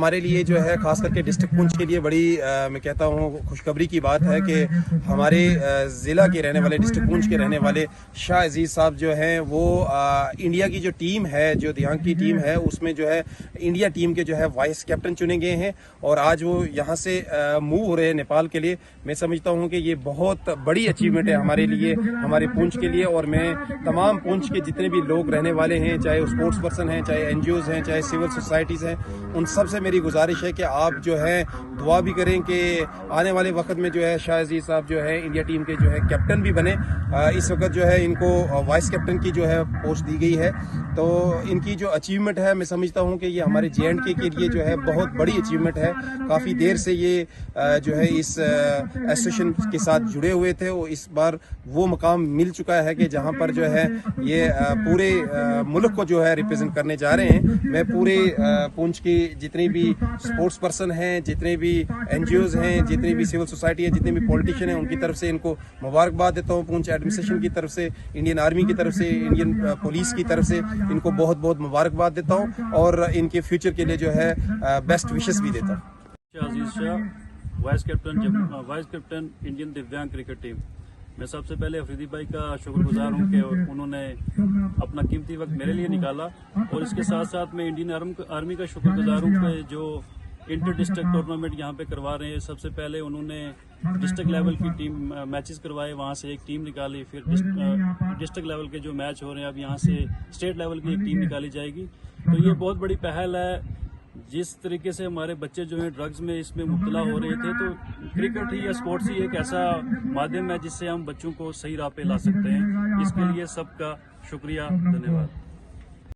ہمارے لیے جو ہے خاص کر کے ڈسٹرکٹ پونچھ کے لیے بڑی میں کہتا ہوں خوشخبری کی بات ہے کہ ہمارے ضلع کے رہنے والے ڈسٹرکٹ پونچھ کے رہنے والے شاہ عزیز صاحب جو ہیں وہ انڈیا کی جو ٹیم ہے جو دیہانگ کی ٹیم ہے اس میں جو ہے انڈیا ٹیم کے جو ہے وائس کیپٹن چنے گئے ہیں اور آج وہ یہاں سے موو ہو رہے ہیں نیپال کے لیے. میں سمجھتا ہوں کہ یہ بہت بڑی اچیومنٹ ہے ہمارے لیے, ہمارے پونچھ کے لیے, اور میں تمام پونچھ کے جتنے بھی لوگ رہنے والے ہیں, چاہے اسپورٹس پرسن ہیں, چاہے این جی اوز ہیں, چاہے سول سوسائٹیز ہیں, ان سب سے میری گزارش ہے کہ آپ جو ہے دعا بھی کریں کہ آنے والے وقت میں جو ہے شاہ عزیز صاحب جو ہے انڈیا ٹیم کے جو ہے کیپٹن بھی بنے. اس وقت جو ہے ان کو وائس کیپٹن کی جو ہے پوسٹ دی گئی ہے, تو ان کی جو اچیومنٹ ہے میں سمجھتا ہوں کہ یہ ہمارے جے اینڈ کے لیے جو ہے بہت بڑی اچیومنٹ ہے. کافی دیر سے یہ جو ہے اس ایسوسیشن کے ساتھ جڑے ہوئے تھے, اور اس بار وہ مقام مل چکا ہے کہ جہاں پر جو ہے یہ پورے ملک کو جو ہے ریپرزینٹ کرنے جا رہے ہیں. میں پورے پونچھ کی جتنی بھی اسپورٹس پرسن ہیں, جتنے بھی این جی اوز ہیں, جتنی بھی سول سوسائٹی ہے, جتنے بھی پولیٹیشین ہیں, ان کی طرف سے ان کو مبارکباد دیتا ہوں. پونچھ ایڈمنسٹریشن کی طرف سے, انڈین آرمی کی طرف سے, انڈین پولیس کی طرف سے ان کو بہت بہت مبارکباد دیتا ہوں اور ان کے فیوچر کے لیے جو ہے بیسٹ وشز بھی دیتا ہوں. Shah Aziz Shah vice captain Indian Divyang cricket team. میں سب سے پہلے افریدی بھائی کا شکر گزار ہوں کہ انہوں نے اپنا قیمتی وقت میرے لیے نکالا, اور اس کے ساتھ ساتھ میں انڈین آرمی کا شکر گزار ہوں کہ جو انٹر ڈسٹرکٹ ٹورنامنٹ یہاں پہ کروا رہے ہیں. سب سے پہلے انہوں نے ڈسٹرکٹ لیول کی ٹیم میچز کروائے, وہاں سے ایک ٹیم نکالی, پھر ڈسٹرکٹ لیول کے جو میچ ہو رہے ہیں اب یہاں سے اسٹیٹ لیول کی ایک ٹیم نکالی جائے گی. تو یہ بہت بڑی پہل ہے. جس طریقے سے ہمارے بچے جو ہیں ڈرگز میں اس میں مبتلا ہو رہے تھے, تو کرکٹ ہی یا اسپورٹس ہی ایک ایسا مادھیم ہے جس سے ہم بچوں کو صحیح راہ پہ لا سکتے ہیں. اس کے لیے سب کا شکریہ, دھنیہ واد.